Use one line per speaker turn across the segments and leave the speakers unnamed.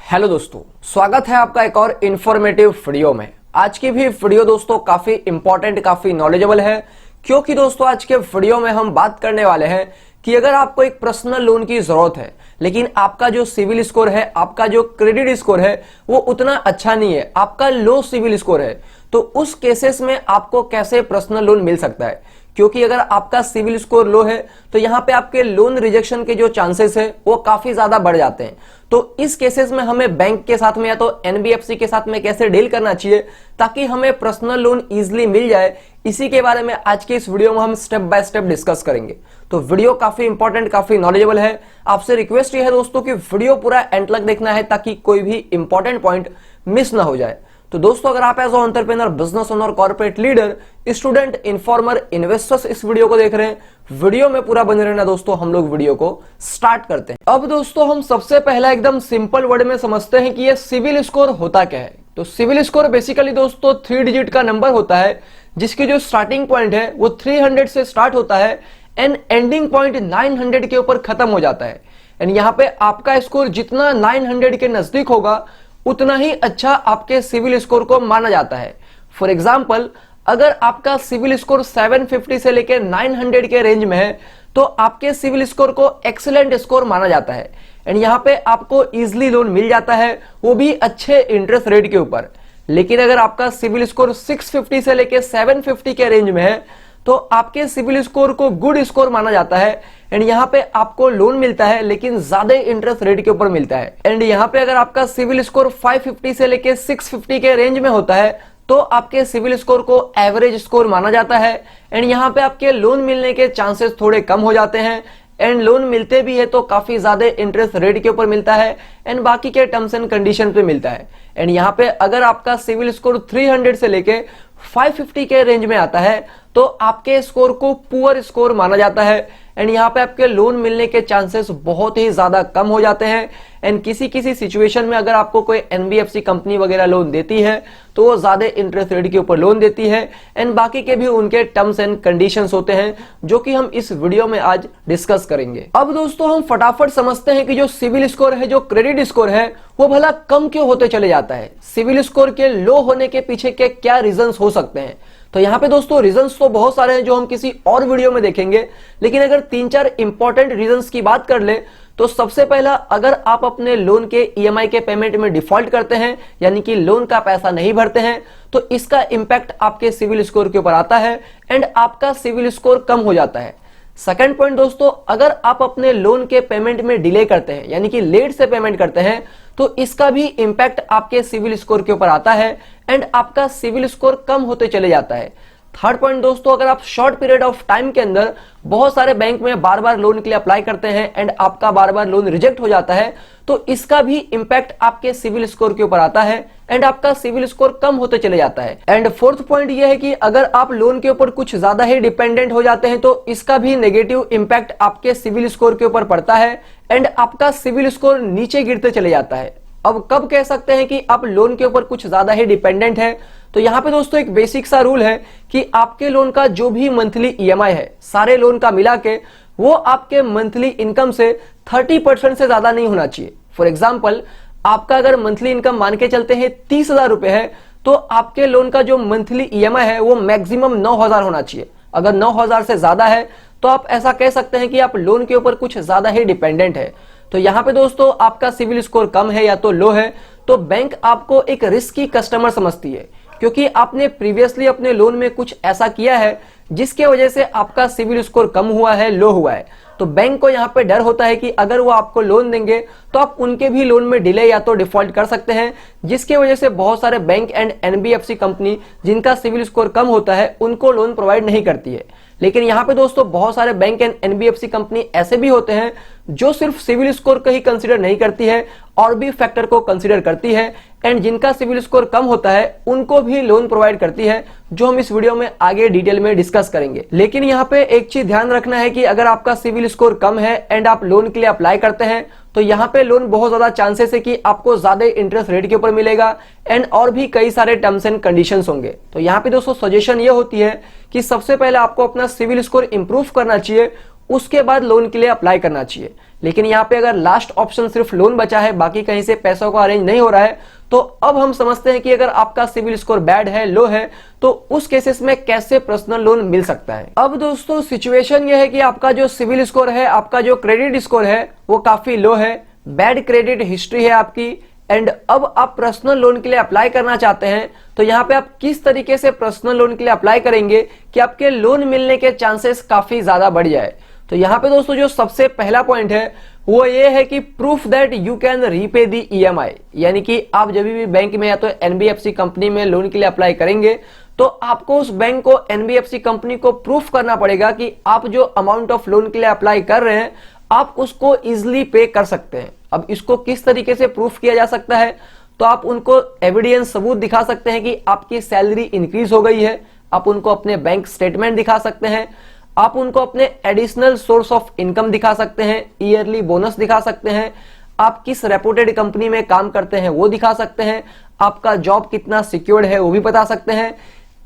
Hello दोस्तों, स्वागत है आपका एक और इंफॉर्मेटिव वीडियो में। आज की भी वीडियो दोस्तों काफी इंपॉर्टेंट, काफी नॉलेजेबल है, क्योंकि दोस्तों आज के वीडियो में हम बात करने वाले हैं कि अगर आपको एक पर्सनल लोन की जरूरत है लेकिन आपका जो सिविल स्कोर है, आपका जो क्रेडिट स्कोर है वो उतना अच्छा नहीं है, आपका लो सिविल स्कोर है, तो उस केसेस में आपको कैसे पर्सनल लोन मिल सकता है। क्योंकि अगर आपका सिविल स्कोर लो है तो यहां पे आपके लोन रिजेक्शन के जो चांसेस है वो काफी ज्यादा बढ़ जाते हैं। तो इस केसेस में हमें बैंक के साथ में या तो एनबीएफसी के साथ में कैसे डील करना चाहिए ताकि हमें पर्सनल लोन इजीली मिल जाए, इसी के बारे में आज के इस वीडियो में हम स्टेप बाय स्टेप डिस्कस करेंगे। तो वीडियो काफी इंपॉर्टेंट, काफी नॉलेजेबल है। आपसे रिक्वेस्ट ये है दोस्तों कि वीडियो पूरा एंड तक देखना है ताकि कोई भी इंपॉर्टेंट पॉइंट मिस ना हो जाए। तो दोस्तों अगर आप as a entrepreneur, business owner, corporate leader, student, informer, investors इस वीडियो को देख रहे हैं, वीडियो में पूरा बने रहना दोस्तों। हम लोग वीडियो को स्टार्ट करते हैं। अब दोस्तों हम सबसे पहला एकदम सिंपल वर्ड में समझते हैं कि ये सिविल स्कोर होता क्या है। तो सिविल स्कोर बेसिकली दोस्तों 3 डिजिट का नंबर होता है जिसकी जो स्टार्टिंग पॉइंट है वो 300 से स्टार्ट होता है एंड एंडिंग पॉइंट 900 के ऊपर खत्म हो जाता है। एंड यहाँ पे आपका स्कोर जितना 900 के नजदीक होगा उतना ही अच्छा आपके सिविल स्कोर को माना जाता है। फॉर एग्जाम्पल, अगर आपका सिविल स्कोर 750 से लेकर 900 के रेंज में है तो आपके सिविल स्कोर को एक्सीलेंट स्कोर माना जाता है एंड यहाँ पे आपको इजीली लोन मिल जाता है, वो भी अच्छे इंटरेस्ट रेट के ऊपर। लेकिन अगर आपका सिविल स्कोर 650 से लेकर 750 के रेंज में है तो आपके सिविल स्कोर को गुड स्कोर माना जाता है एंड यहाँ पे आपको लोन मिलता है लेकिन ज्यादा इंटरेस्ट रेट के ऊपर मिलता है। एंड यहाँ पे अगर आपका सिविल स्कोर 550 से लेके 650 के रेंज में होता है तो आपके सिविल स्कोर को एवरेज स्कोर माना जाता है एंड यहाँ पे आपके लोन मिलने के चांसेस थोड़े कम हो जाते हैं एंड लोन मिलते भी है तो काफी ज्यादा इंटरेस्ट रेट के ऊपर मिलता है एंड बाकी के टर्म्स एंड कंडीशन पे मिलता है। एंड यहाँ पे अगर आपका सिविल स्कोर 300 से लेके 550 के रेंज में आता है तो आपके स्कोर को पुअर स्कोर माना जाता है एंड यहाँ पे आपके लोन मिलने के चांसेस बहुत ही ज्यादा कम हो जाते हैं। एंड किसी सिचुएशन में अगर आपको कोई एनबीएफसी कंपनी वगैरह लोन देती है तो वो ज्यादा इंटरेस्ट रेट के ऊपर लोन देती है एंड बाकी के भी उनके टर्म्स एंड कंडीशंस होते हैं जो कि हम इस वीडियो में आज डिस्कस करेंगे। अब दोस्तों हम फटाफट समझते हैं कि जो सिविल स्कोर है, जो क्रेडिट स्कोर है, वो भला कम क्यों होते चले जाता है। सिविल स्कोर के लो होने के पीछे के क्या रीजंस हो सकते हैं। तो यहाँ पे दोस्तों रीजंस तो बहुत सारे हैं जो हम किसी और वीडियो में देखेंगे, लेकिन अगर 3-4 इंपॉर्टेंट रीजंस की बात कर ले तो सबसे पहला, अगर आप अपने लोन के ईएमआई के पेमेंट में डिफॉल्ट करते हैं यानी कि लोन का पैसा नहीं भरते हैं तो इसका इंपैक्ट आपके सिविल स्कोर के ऊपर आता है एंड आपका सिविल स्कोर कम हो जाता है। सेकंड पॉइंट दोस्तों, अगर आप अपने लोन के पेमेंट में डिले करते हैं यानी कि लेट से पेमेंट करते हैं तो इसका भी इंपैक्ट आपके सिविल स्कोर के ऊपर आता है एंड आपका सिविल स्कोर कम होते चले जाता है। थर्ड पॉइंट दोस्तों, अगर आप शॉर्ट पीरियड ऑफ टाइम के अंदर बहुत सारे बैंक में बार बार लोन के लिए अप्लाई करते हैं एंड आपका बार बार लोन रिजेक्ट हो जाता है तो इसका भी इंपैक्ट आपके सिविल स्कोर के ऊपर आता है एंड आपका सिविल स्कोर कम होते चले जाता है। एंड फोर्थ पॉइंट यह है कि अगर आप लोन के ऊपर कुछ ज्यादा ही डिपेंडेंट हो जाते हैं तो इसका भी नेगेटिव इंपैक्ट आपके सिविल स्कोर के ऊपर पड़ता है एंड आपका सिविल स्कोर नीचे गिरते चले जाता है। अब कब कह सकते हैं कि आप लोन के ऊपर कुछ ज्यादा ही डिपेंडेंट है, तो यहाँ पे दोस्तों एक बेसिक सा रूल है कि आपके लोन का जो भी मंथली ईएमआई है, सारे लोन का मिला के, वो आपके मंथली इनकम से 30% से ज्यादा नहीं होना चाहिए। फॉर एग्जाम्पल, आपका अगर मंथली इनकम मान के चलते हैं 30,000 रुपए है तो आपके लोन का जो मंथली ईएमआई है वो मैक्सिमम 9,000 होना चाहिए। अगर 9,000 से ज्यादा है तो आप ऐसा कह सकते हैं कि आप लोन के ऊपर कुछ ज्यादा ही डिपेंडेंट है। तो यहाँ पे दोस्तों आपका सिविल स्कोर कम है या तो लो है तो बैंक आपको एक रिस्की कस्टमर समझती है, क्योंकि आपने प्रीवियसली अपने लोन में कुछ ऐसा किया है जिसके वजह से आपका सिविल स्कोर कम हुआ है, लो हुआ है। तो बैंक को यहाँ पे डर होता है कि अगर वो आपको लोन देंगे तो आप उनके भी लोन में डिले या तो डिफॉल्ट कर सकते हैं, जिसके वजह से बहुत सारे बैंक एंड एनबीएफसी कंपनी जिनका सिविल स्कोर कम होता है उनको लोन प्रोवाइड नहीं करती है। लेकिन यहाँ पे दोस्तों बहुत सारे बैंक एंड एनबीएफसी कंपनी ऐसे भी होते हैं जो सिर्फ सिविल स्कोर को ही कंसीडर नहीं करती है और भी फैक्टर को कंसीडर करती है एंड जिनका सिविल स्कोर कम होता है उनको भी लोन प्रोवाइड करती है, जो हम इस वीडियो में आगे डिटेल में डिस्कस करेंगे। लेकिन यहाँ पे एक चीज ध्यान रखना है कि अगर आपका सिविल स्कोर कम है एंड आप लोन के लिए अप्लाई करते हैं तो यहाँ पे लोन बहुत ज्यादा चांसेस है कि आपको ज्यादा इंटरेस्ट रेट के ऊपर मिलेगा एंड और भी कई सारे टर्म्स एंड कंडीशंस होंगे। तो यहाँ पे दोस्तों सजेशन ये होती है कि सबसे पहले आपको अपना सिविल स्कोर इंप्रूव करना चाहिए, उसके बाद लोन के लिए अप्लाई करना चाहिए। लेकिन यहाँ पे अगर लास्ट ऑप्शन सिर्फ लोन बचा है, बाकी कहीं से पैसों को अरेंज नहीं हो रहा है, तो अब हम समझते हैं कि अगर आपका सिविल स्कोर बैड है, लो है, तो उस केसेस में कैसे पर्सनल लोन मिल सकता है। अब दोस्तों सिचुएशन यह है कि आपका जो सिविल स्कोर है, आपका जो क्रेडिट स्कोर है वो काफी लो है, बैड क्रेडिट हिस्ट्री है आपकी, एंड अब आप पर्सनल लोन के लिए अप्लाई करना चाहते हैं। तो यहाँ पे आप किस तरीके से पर्सनल लोन के लिए अप्लाई करेंगे कि आपके लोन मिलने के चांसेस काफी ज्यादा बढ़ जाए। तो यहाँ पे दोस्तों जो सबसे पहला पॉइंट है वो ये है कि proof that you can repay the EMI, यानी कि आप जब भी बैंक में या तो NBFC कंपनी में लोन के लिए अप्लाई करेंगे तो आपको उस बैंक को, NBFC कंपनी को प्रूफ करना पड़ेगा कि आप जो अमाउंट ऑफ लोन के लिए अप्लाई कर रहे हैं आप उसको इजिली पे कर सकते हैं। अब इसको किस तरीके से प्रूफ किया जा सकता है, तो आप उनको एविडेंस सबूत दिखा सकते हैं कि आपकी सैलरी इंक्रीज हो गई है, आप उनको अपने बैंक स्टेटमेंट दिखा सकते हैं, आप उनको अपने एडिशनल सोर्स ऑफ इनकम दिखा सकते हैं, ईयरली बोनस दिखा सकते हैं, आप किस रेपुटेड कंपनी में काम करते हैं वो दिखा सकते हैं, आपका जॉब कितना सिक्योर्ड है वो भी बता सकते हैं।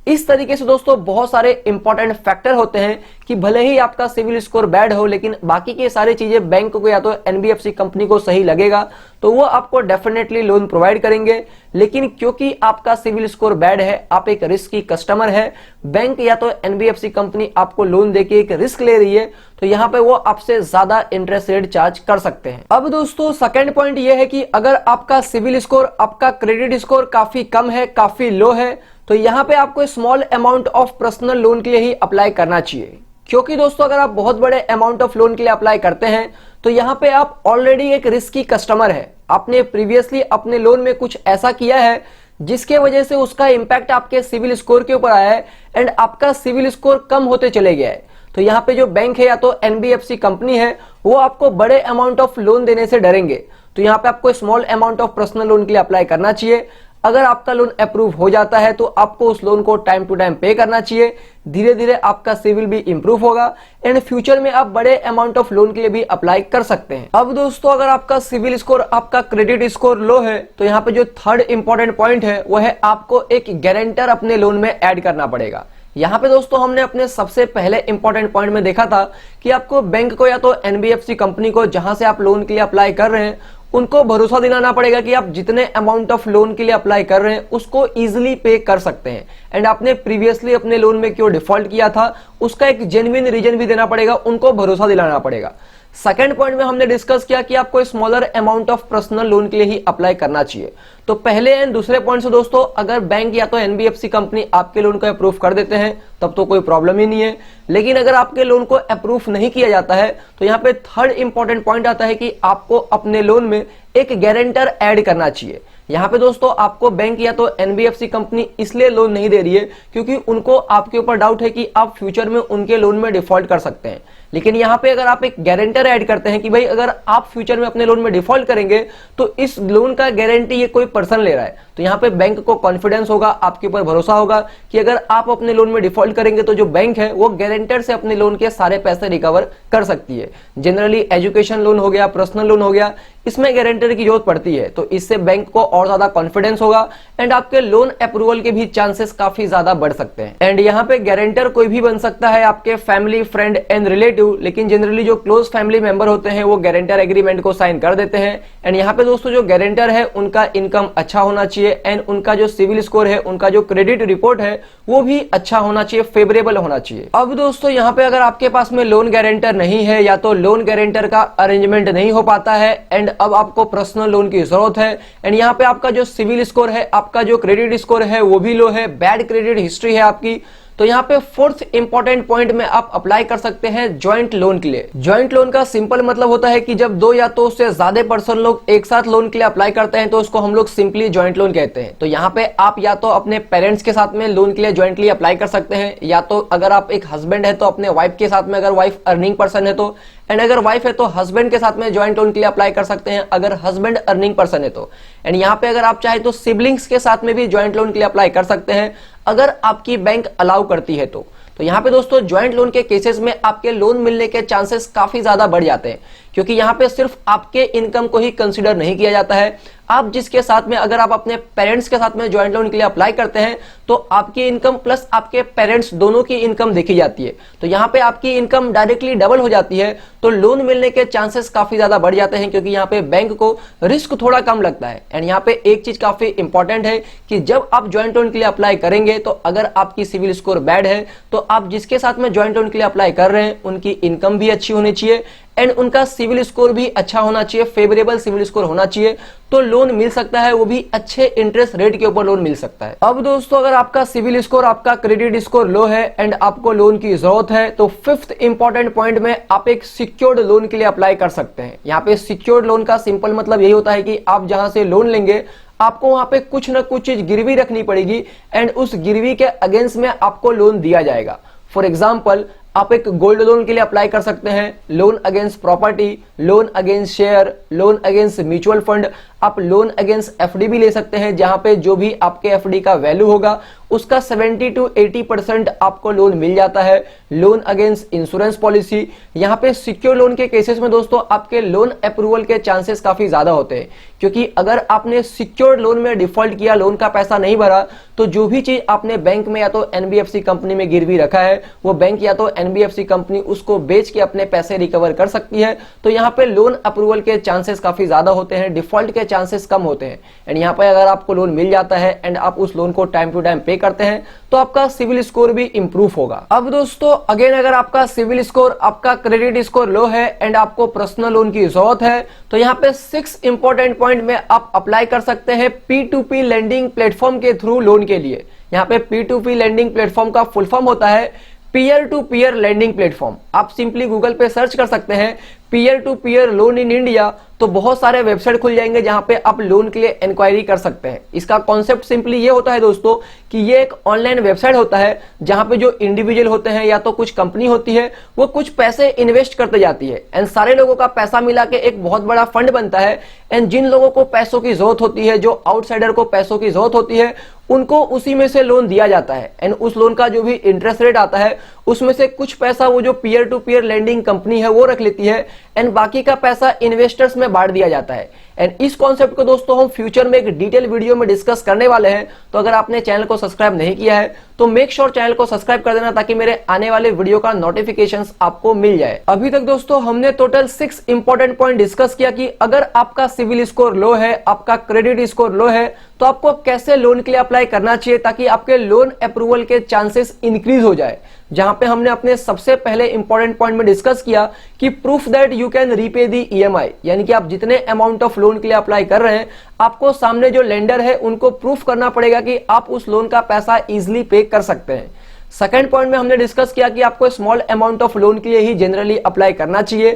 इस तरीके से दोस्तों बहुत सारे इंपॉर्टेंट फैक्टर होते हैं कि भले ही आपका सिविल स्कोर बैड हो, लेकिन बाकी की सारी चीजें बैंक को या तो NBFC कंपनी को सही लगेगा तो वो आपको डेफिनेटली लोन प्रोवाइड करेंगे। लेकिन क्योंकि आपका सिविल स्कोर बैड है, आप एक रिस्की कस्टमर है, बैंक या तो NBFC कंपनी आपको लोन देके एक रिस्क ले रही है, तो यहाँ पे वो आपसे ज्यादा इंटरेस्ट रेट चार्ज कर सकते हैं। अब दोस्तों सेकंड पॉइंट ये है कि अगर आपका सिविल स्कोर, आपका क्रेडिट स्कोर काफी कम है, काफी लो है, तो यहाँ पे आपको small amount of personal loan के लिए ही अप्लाई करना चाहिए। क्योंकि दोस्तों अगर आप बहुत बड़े अमाउंट ऑफ लोन के लिए अप्लाई करते हैं तो यहाँ पे आप ऑलरेडी एक रिस्की कस्टमर है, आपने प्रीवियसली अपने लोन में कुछ ऐसा किया है जिसके वजह से उसका इंपैक्ट आपके सिविल स्कोर के ऊपर आया है एंड आपका सिविल स्कोर कम होते चले गया है। तो यहाँ पे जो बैंक है या तो NBFC कंपनी है वो आपको बड़े अमाउंट ऑफ लोन देने से डरेंगे, तो यहाँ पे आपको small amount of personal loan के लिए अप्लाई करना चाहिए। अगर आपका लोन अप्रूव हो जाता है तो आपको उस लोन को टाइम टू टाइम पे करना चाहिए, धीरे धीरे आपका सिविल भी इंप्रूव होगा एंड फ्यूचर में आप बड़े अमाउंट ऑफ लोन के लिए भी अप्लाई कर सकते हैं। अब दोस्तों अगर आपका सिविल स्कोर, आपका क्रेडिट स्कोर लो है तो यहाँ पे जो थर्ड इंपॉर्टेंट पॉइंट है वो है आपको एक गारंटर अपने लोन में ऐड करना पड़ेगा। यहाँ पे दोस्तों हमने अपने सबसे पहले इंपॉर्टेंट पॉइंट में देखा था कि आपको बैंक को या तो NBFC कंपनी को जहां से आप लोन के लिए अप्लाई कर रहे हैं उनको भरोसा दिलाना पड़ेगा कि आप जितने अमाउंट ऑफ लोन के लिए अप्लाई कर रहे हैं उसको इजीली पे कर सकते हैं एंड आपने प्रीवियसली अपने लोन में क्यों डिफॉल्ट किया था उसका एक जेन्युइन रीजन भी देना पड़ेगा, उनको भरोसा दिलाना पड़ेगा। सेकंड पॉइंट में हमने डिस्कस किया कि आपको smaller amount of personal loan के लिए ही अप्लाई करना चाहिए। तो पहले एंड दूसरे पॉइंट से दोस्तों अगर बैंक या तो NBFC कंपनी आपके लोन को अप्रूव कर देते हैं तब तो कोई प्रॉब्लम ही नहीं है, लेकिन अगर आपके लोन को अप्रूव नहीं किया जाता है तो यहाँ पे थर्ड इंपॉर्टेंट पॉइंट आता है कि आपको अपने लोन में एक गारंटर ऐड करना चाहिए। यहाँ पे दोस्तों आपको बैंक या तो NBFC कंपनी इसलिए लोन नहीं दे रही है क्योंकि उनको आपके ऊपर डाउट है कि आप फ्यूचर में उनके लोन में डिफॉल्ट कर सकते हैं। लेकिन यहाँ पे अगर आप एक गारंटर ऐड करते हैं कि भाई अगर आप फ्यूचर में अपने लोन में डिफॉल्ट करेंगे तो इस लोन का गारंटी ये कोई पर्सन ले रहा है, तो यहाँ पे बैंक को कॉन्फिडेंस होगा, आपके ऊपर भरोसा होगा कि अगर आप अपने लोन में डिफॉल्ट करेंगे तो जो बैंक है वो गारंटर से अपने लोन के सारे पैसे रिकवर कर सकती है। जनरली एजुकेशन लोन हो गया, पर्सनल लोन हो गया, इसमें गारंटर की जरूरत पड़ती है, तो इससे बैंक को और ज्यादा कॉन्फिडेंस होगा एंड आपके लोन अप्रूवल के भी चांसेस काफी ज्यादा बढ़ सकते हैं। एंड यहाँ पे गारंटर कोई भी बन सकता है, आपके फैमिली, फ्रेंड एंड रिलेटिव, लेकिन जनरली जो क्लोज फैमिली मेंबर होते हैं वो गारंटर एग्रीमेंट को साइन कर देते हैं। एंड यहाँ पे दोस्तों जो गारंटर है उनका इनकम अच्छा होना चाहिए एंड उनका जो सिविल स्कोर है, उनका जो क्रेडिट रिपोर्ट है वो भी अच्छा होना चाहिए, फेवरेबल होना चाहिए। अब दोस्तों यहाँ पे अगर आपके पास में लोन गारंटर नहीं है या तो लोन गारंटर का अरेंजमेंट नहीं हो पाता है एंड अब आपको पर्सनल लोन की जरूरत है एंड यहाँ पे आपका जो सिविल स्कोर है, आपका जो क्रेडिट स्कोर है वो भी लो है, बैड क्रेडिट हिस्ट्री है आपकी, तो यहाँ पे फोर्थ इंपॉर्टेंट पॉइंट में आप अप्लाई कर सकते हैं ज्वाइंट लोन के लिए। ज्वाइंट लोन का सिंपल मतलब होता है कि जब दो या तो उससे ज्यादा पर्सन लोग एक साथ लोन के लिए अप्लाई करते हैं तो उसको हम लोग सिंपली ज्वाइंट लोन कहते हैं। तो यहाँ पे आप या तो अपने पेरेंट्स के साथ में लोन के लिए ज्वाइंटली अप्लाई कर सकते हैं, या तो अगर आप एक हस्बैंड है तो अपने वाइफ के साथ में, अगर वाइफ अर्निंग पर्सन है तो, एंड अगर वाइफ है तो हस्बैंड के साथ में ज्वाइंट लोन के लिए अप्लाई कर सकते हैं अगर हस्बैंड अर्निंग पर्सन है तो। एंड यहाँ पे अगर आप चाहे तो सिबलिंग्स के साथ में भी ज्वाइंट लोन के लिए अप्लाई कर सकते हैं अगर आपकी बैंक अलाउ करती है तो यहाँ पे दोस्तों ज्वाइंट लोन के केसेस में आपके लोन मिलने के चांसेस काफी ज्यादा बढ़ जाते हैं, क्योंकि यहाँ पे सिर्फ आपके इनकम को ही कंसिडर नहीं किया जाता है। आप जिसके साथ में, अगर आप अपने पेरेंट्स के साथ में ज्वाइंट लोन के लिए अप्लाई करते हैं तो आपकी इनकम प्लस आपके पेरेंट्स दोनों की इनकम देखी जाती है। तो यहाँ पे आपकी इनकम डायरेक्टली डबल हो जाती है, तो लोन मिलने के चांसेस काफी ज्यादा बढ़ जाते हैं, क्योंकि यहाँ पे बैंक को रिस्क थोड़ा कम लगता है। एंड यहाँ पे एक चीज काफी इंपॉर्टेंट है कि जब आप ज्वाइंट लोन के लिए अप्लाई करेंगे तो अगर आपकी सिविल स्कोर बैड है तो आप जिसके साथ में ज्वाइंट लोन के लिए अप्लाई कर रहे हैं उनकी इनकम भी अच्छी होनी चाहिए एंड उनका सिविल स्कोर भी अच्छा होना चाहिए, फेवरेबल सिविल स्कोर होना चाहिए, तो लोन मिल सकता है, वो भी अच्छे इंटरेस्ट रेट के ऊपर लोन मिल सकता है। अब दोस्तों अगर आपका सिविल स्कोर, आपका क्रेडिट स्कोर लो है एंड आपको लोन की जरूरत है तो फिफ्थ इंपॉर्टेंट पॉइंट में आप एक सिक्योर्ड लोन के लिए अप्लाई कर सकते हैं। यहाँ पे सिक्योर्ड लोन का सिंपल मतलब यही होता है कि आप जहां से लोन लेंगे आपको वहां पे कुछ ना कुछ चीज गिरवी रखनी पड़ेगी एंड उस गिरवी के अगेंस्ट में आपको लोन दिया जाएगा। फॉर एग्जाम्पल आप एक गोल्ड लोन के लिए अप्लाई कर सकते हैं, loan against property, loan against share, loan against mutual fund, आप लोन अगेंस्ट एफडी भी ले सकते हैं, जहां पे जो भी आपके एफडी का वैल्यू होगा उसका 70 to 80% आपको लोन मिल जाता है। लोन अगेंस्ट इंश्योरेंस पॉलिसी, यहाँ पे सिक्योर लोन के केसेस में दोस्तों आपके लोन अप्रूवल के चांसेस काफी ज्यादा होते हैं, क्योंकि अगर आपने सिक्योर्ड लोन में डिफॉल्ट किया, लोन का पैसा नहीं भरा, तो जो भी चीज आपने बैंक में या तो एनबीएफसी कंपनी में गिरवी रखा है वो बैंक या तो एनबीएफसी कंपनी उसको बेच के अपने पैसे रिकवर कर सकती है। तो यहाँ पे लोन अप्रूवल के चांसेस काफी ज्यादा होते हैं, डिफॉल्ट के चांसेस कम होते हैं। एंड यहाँ पे अगर आपको लोन मिल जाता है एंड आप उस लोन को टाइम टू टाइम पे करते हैं तो आपका सिविल स्कोर भी इंप्रूव होगा। अब दोस्तों अगेन अगर आपका सिविल स्कोर, आपका क्रेडिट स्कोर लो है एंड आपको पर्सनल लोन की जरूरत है तो यहाँ पे 6 इंपॉर्टेंट पॉइंट में आप अप्लाई कर सकते हैं P2P लेंडिंग प्लेटफॉर्म के थ्रू लोन के लिए। यहाँ पे P2P लेंडिंग प्लेटफॉर्म का फुल फॉर्म होता है peer to peer lending platform. आप सिंपली गूगल पे सर्च कर सकते हैं peer to peer loan in India, तो बहुत सारे वेबसाइट खुल जाएंगे जहां पे आप लोन के लिए इंक्वायरी कर सकते हैं। इसका कॉन्सेप्ट सिंपली ये होता है दोस्तों कि ये एक ऑनलाइन वेबसाइट होता है जहां पे जो इंडिविजुअल होते हैं या तो कुछ कंपनी होती है वो कुछ पैसे इन्वेस्ट करते जाती है एंड सारे लोगों का पैसा मिला के एक बहुत बड़ा फंड बनता है एंड जिन लोगों को पैसों की जरूरत होती है, जो आउटसाइडर को पैसों की जरूरत होती है, उनको उसी में से लोन दिया जाता है एंड उस लोन का जो भी इंटरेस्ट रेट आता है उसमें से कुछ पैसा वो जो peer to peer lending company है वो रख लेती है एंड बाकी का पैसा इन्वेस्टर्स में बांट दिया जाता है। एंड इस कॉन्सेप्ट को दोस्तों हम फ्यूचर में एक डिटेल वीडियो में डिस्कस करने वाले हैं, तो अगर आपने चैनल को सब्सक्राइब नहीं किया है तो मेक श्योर चैनल को सब्सक्राइब कर देना ताकि मेरे आने वाले वीडियो का नोटिफिकेशंस आपको मिल जाए। अभी तक दोस्तों हमने टोटल 6 इंपॉर्टेंट पॉइंट डिस्कस किया कि अगर आपका सिविल स्कोर लो है, आपका क्रेडिट स्कोर लो है, तो आपको कैसे लोन के लिए अप्लाई करना चाहिए ताकि आपके लोन अप्रूवल के चांसेस इंक्रीज हो जाए। जहां पे हमने अपने सबसे पहले इंपॉर्टेंट पॉइंट में डिस्कस किया कि proof that you can repay the EMI, यानी कि आप जितने अमाउंट ऑफ लोन के लिए अप्लाई कर रहे हैं आपको सामने जो लेंडर है उनको प्रूफ करना पड़ेगा कि आप उस लोन का पैसा इजीली पे कर सकते हैं। सेकंड पॉइंट में हमने डिस्कस किया कि आपको स्मॉल अमाउंट ऑफ लोन के लिए ही जनरली अप्लाई करना चाहिए।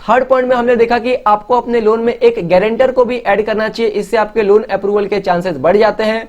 थर्ड पॉइंट में हमने देखा कि आपको अपने लोन में एक गारंटर को भी ऐड करना चाहिए, इससे आपके लोन अप्रूवल के चांसेस बढ़ जाते हैं।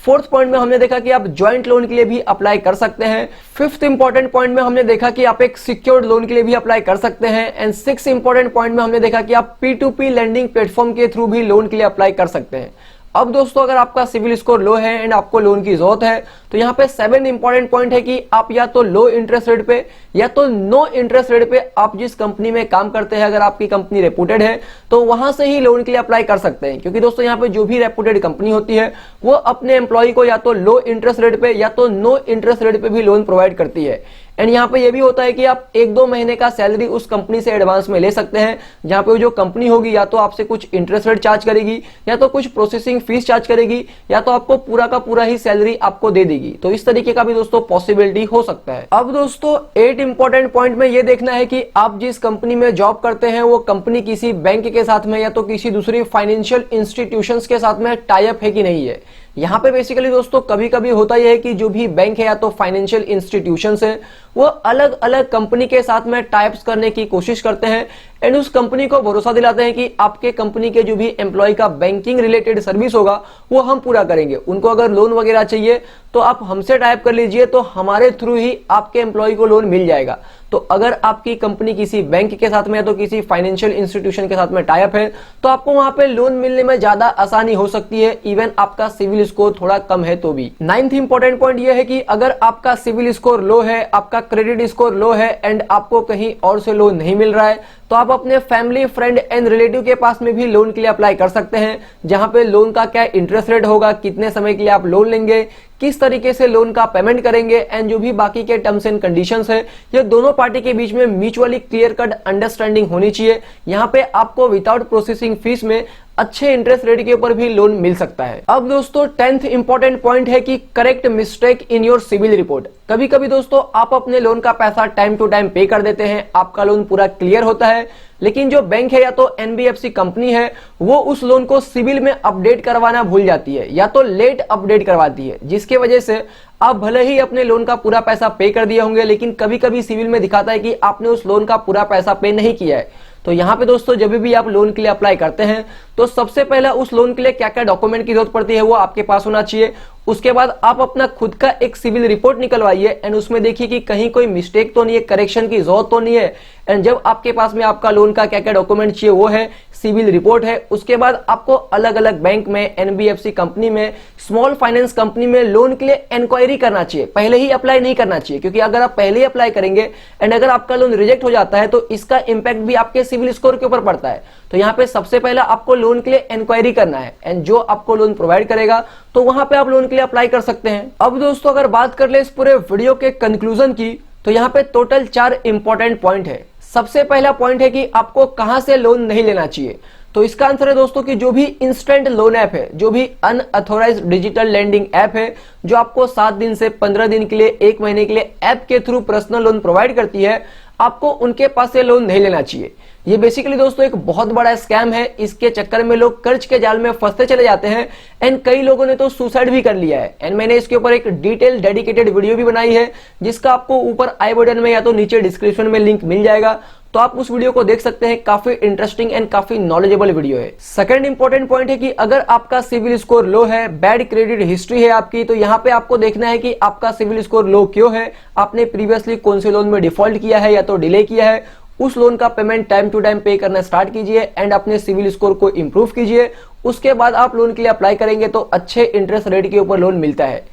फोर्थ पॉइंट में हमने देखा कि आप ज्वाइंट लोन के लिए भी अप्लाई कर सकते हैं। फिफ्थ इंपॉर्टेंट पॉइंट में हमने देखा कि आप एक सिक्योर्ड लोन के लिए भी अप्लाई कर सकते हैं एंड सिक्स इंपॉर्टेंट पॉइंट में हमने देखा कि आप P2P लेंडिंग प्लेटफॉर्म के थ्रू भी लोन के लिए अप्लाई कर सकते हैं। अब दोस्तों अगर आपका सिविल स्कोर लो है एंड आपको लोन की जरूरत है तो यहाँ पे 7 इंपॉर्टेंट पॉइंट है कि आप या तो लो इंटरेस्ट रेट पे या तो नो इंटरेस्ट रेट पे आप जिस कंपनी में काम करते हैं, अगर आपकी कंपनी रेपुटेड है तो वहां से ही लोन के लिए अप्लाई कर सकते हैं, क्योंकि दोस्तों यहाँ पे जो भी रेपुटेड कंपनी होती है वो अपने एम्प्लॉय को या तो लो इंटरेस्ट रेट पे या तो नो इंटरेस्ट रेट पे भी लोन प्रोवाइड करती है। एंड यहाँ पे ये भी होता है कि आप 1-2 महीने का सैलरी उस कंपनी से एडवांस में ले सकते हैं, जहां पे जो कंपनी होगी या तो आपसे कुछ इंटरेस्ट रेट चार्ज करेगी या तो कुछ प्रोसेसिंग फीस चार्ज करेगी या तो आपको पूरा का पूरा ही सैलरी आपको दे देगी। तो इस तरीके का भी दोस्तों पॉसिबिलिटी हो सकता है। अब दोस्तों 8 इंपॉर्टेंट पॉइंट में ये देखना है कि आप जिस कंपनी में जॉब करते हैं वो कंपनी किसी बैंक के साथ में या तो किसी दूसरी फाइनेंशियल इंस्टीट्यूशंस के साथ में टाई अप है कि नहीं है। यहाँ पे बेसिकली दोस्तों कभी कभी होता यह है कि जो भी बैंक है या तो फाइनेंशियल इंस्टीट्यूशंस है वो अलग अलग कंपनी के साथ में टाइप्स करने की कोशिश करते हैं एंड उस कंपनी को भरोसा दिलाते हैं कि आपके कंपनी के जो भी एम्प्लॉय का बैंकिंग रिलेटेड सर्विस होगा वो हम पूरा करेंगे। उनको अगर लोन वगैरह चाहिए तो आप हमसे टाइप कर लीजिए, तो हमारे थ्रू ही आपके एम्प्लॉय को लोन मिल जाएगा। तो अगर आपकी कंपनी किसी बैंक के साथ में या तो किसी फाइनेंशियल इंस्टीट्यूशन के साथ में टाई अप है तो आपको वहां पे लोन मिलने में ज्यादा आसानी हो सकती है, इवन आपका सिविल स्कोर थोड़ा कम है तो भी। 9th इंपॉर्टेंट पॉइंट ये है कि अगर आपका सिविल स्कोर लो है, आपका क्रेडिट स्कोर लो है एंड आपको कहीं और से लोन नहीं मिल रहा है तो आप अपने फैमिली, फ्रेंड एंड रिलेटिव के पास में भी लोन के लिए अप्लाई कर सकते हैं, जहां पे लोन का क्या इंटरेस्ट रेट होगा, कितने समय के लिए आप लोन लेंगे, किस तरीके से लोन का पेमेंट करेंगे एंड जो भी बाकी के टर्म्स एंड कंडीशंस है, ये दोनों पार्टी के बीच में म्यूचुअली क्लियर कट अंडरस्टैंडिंग होनी चाहिए। यहाँ पे आपको विदाउट प्रोसेसिंग फीस में अच्छे इंटरेस्ट रेट के ऊपर भी लोन मिल सकता है। अब दोस्तों 10th इंपॉर्टेंट पॉइंट है कि correct mistake in your CIBIL report. कभी कभी दोस्तों आप अपने लोन का पैसा टाइम टू टाइम पे कर देते हैं, आपका लोन पूरा क्लियर होता है, लेकिन जो बैंक है या तो एनबीएफसी कंपनी है वो उस लोन को सिविल में अपडेट करवाना भूल जाती है या तो लेट अपडेट करवाती है, जिसके वजह से आप भले ही अपने लोन का पूरा पैसा पे कर दिए होंगे लेकिन कभी कभी सिविल में दिखाता है कि आपने उस लोन का पूरा पैसा पे नहीं किया है। तो यहाँ पे दोस्तों जब भी आप लोन के लिए अप्लाई करते हैं तो सबसे पहले उस लोन के लिए क्या क्या डॉक्यूमेंट की जरूरत पड़ती है वो आपके पास होना चाहिए। उसके बाद आप अपना खुद का एक सिविल रिपोर्ट निकलवाइए एंड उसमें देखिए कि कहीं कोई मिस्टेक तो नहीं है, करेक्शन की जरूरत तो नहीं है। एंड जब आपके पास में आपका लोन का क्या क्या डॉक्यूमेंट चाहिए वो है, सिविल रिपोर्ट है, उसके बाद आपको अलग अलग बैंक में, एनबीएफसी कंपनी में, स्मॉल फाइनेंस कंपनी में लोन के लिए इंक्वायरी करना चाहिए। पहले ही अप्लाई नहीं करना चाहिए, क्योंकि अगर आप पहले ही अप्लाई करेंगे एंड अगर आपका लोन रिजेक्ट हो जाता है तो इसका इंपैक्ट भी आपके सिविल स्कोर के ऊपर पड़ता है। तो यहाँ पे सबसे पहले आपको लोन के लिए इंक्वायरी करना है एंड जो आपको लोन प्रोवाइड करेगा तो वहां पे आप लोन के लिए अप्लाई कर सकते हैं। अब दोस्तों अगर बात कर ले इस पूरे वीडियो के कंक्लूजन की तो यहाँ पे टोटल 4 इंपॉर्टेंट पॉइंट है। सबसे पहला पॉइंट है कि आपको कहां से लोन नहीं लेना चाहिए। तो इसका आंसर है दोस्तों कि जो भी इंस्टेंट लोन ऐप है, जो भी अनऑथोराइज्ड डिजिटल लेंडिंग ऐप है, जो आपको 7 दिन से 15 दिन के लिए, 1 महीने के लिए ऐप के थ्रू पर्सनल लोन प्रोवाइड करती है, आपको उनके पास से लोन नहीं लेना चाहिए। ये बेसिकली दोस्तों एक बहुत बड़ा स्कैम है। इसके चक्कर में लोग कर्ज के जाल में फंसते चले जाते हैं एंड कई लोगों ने तो सुसाइड भी कर लिया है। एंड मैंने इसके ऊपर एक डिटेल डेडिकेटेड वीडियो भी बनाई है जिसका आपको ऊपर आई बटन में या तो नीचे डिस्क्रिप्शन में लिंक मिल जाएगा, तो आप उस वीडियो को देख सकते हैं। काफी इंटरेस्टिंग एंड काफी नॉलेजेबल वीडियो है। सेकंड इंपॉर्टेंट पॉइंट है कि अगर आपका सिविल स्कोर लो है, बैड क्रेडिट हिस्ट्री है आपकी, तो यहाँ पे आपको देखना है कि आपका सिविल स्कोर लो क्यों है, आपने प्रीवियसली कौन से लोन में डिफॉल्ट किया है या तो डिले किया है। उस लोन का पेमेंट टाइम टू टाइम पे करना स्टार्ट कीजिए एंड अपने सिविल स्कोर को इंप्रूव कीजिए। उसके बाद आप लोन के लिए अप्लाई करेंगे तो अच्छे इंटरेस्ट रेट के ऊपर लोन मिलता है।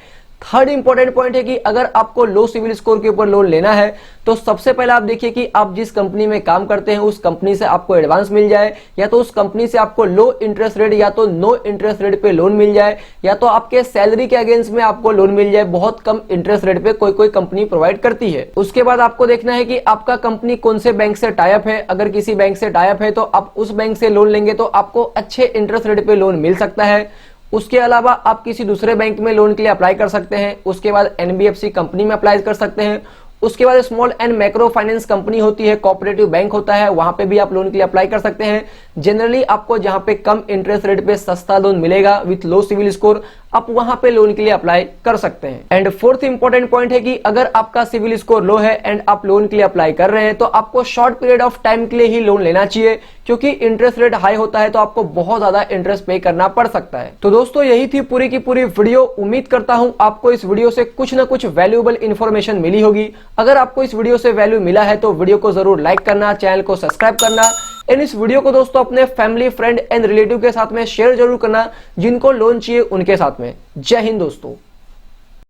थर्ड इंपॉर्टेंट पॉइंट है कि अगर आपको लो सिविल स्कोर के ऊपर लोन लेना है तो सबसे पहले आप देखिए कि आप जिस कंपनी में काम करते हैं उस कंपनी से आपको एडवांस मिल जाए, या तो उस कंपनी से आपको लो इंटरेस्ट रेट या तो नो इंटरेस्ट रेट पे लोन मिल जाए, या तो आपके सैलरी के अगेंस्ट में आपको लोन मिल जाए। बहुत कम इंटरेस्ट रेट पे कोई कोई कंपनी प्रोवाइड करती है। उसके बाद आपको देखना है कि आपका कंपनी कौन से बैंक से टाई अप है। अगर किसी बैंक से टाई अप है तो आप उस बैंक से लोन लेंगे तो आपको अच्छे इंटरेस्ट रेट पे लोन मिल सकता है। उसके अलावा आप किसी दूसरे बैंक में लोन के लिए अप्लाई कर सकते हैं। उसके बाद एनबीएफसी कंपनी में अप्लाई कर सकते हैं। उसके बाद small and macro finance company होती है, कोऑपरेटिव बैंक होता है, वहां पे भी आप लोन के लिए अप्लाई कर सकते हैं। जनरली आपको जहां पे कम इंटरेस्ट रेट पे सस्ता लोन मिलेगा विथ लो सिविल स्कोर, आप वहां पे लोन के लिए अप्लाई कर सकते हैं। एंड फोर्थ इंपॉर्टेंट पॉइंट है कि अगर आपका सिविल स्कोर लो है एंड आप लोन के लिए अप्लाई कर रहे हैं तो आपको शॉर्ट पीरियड ऑफ टाइम के लिए ही लोन लेना चाहिए, क्योंकि इंटरेस्ट रेट हाई होता है तो आपको बहुत ज्यादा इंटरेस्ट पे करना पड़ सकता है। तो दोस्तों यही थी पूरी की पूरी वीडियो। उम्मीद करता हूं आपको इस वीडियो से कुछ ना कुछ वैल्यूएबल इंफॉर्मेशन मिली होगी। अगर आपको इस वीडियो से वैल्यू मिला है तो वीडियो को जरूर लाइक करना, चैनल को सब्सक्राइब करना एंड इस वीडियो को दोस्तों अपने फैमिली, फ्रेंड एंड रिलेटिव के साथ में शेयर जरूर करना जिनको लोन चाहिए उनके साथ में। जय हिंद दोस्तों।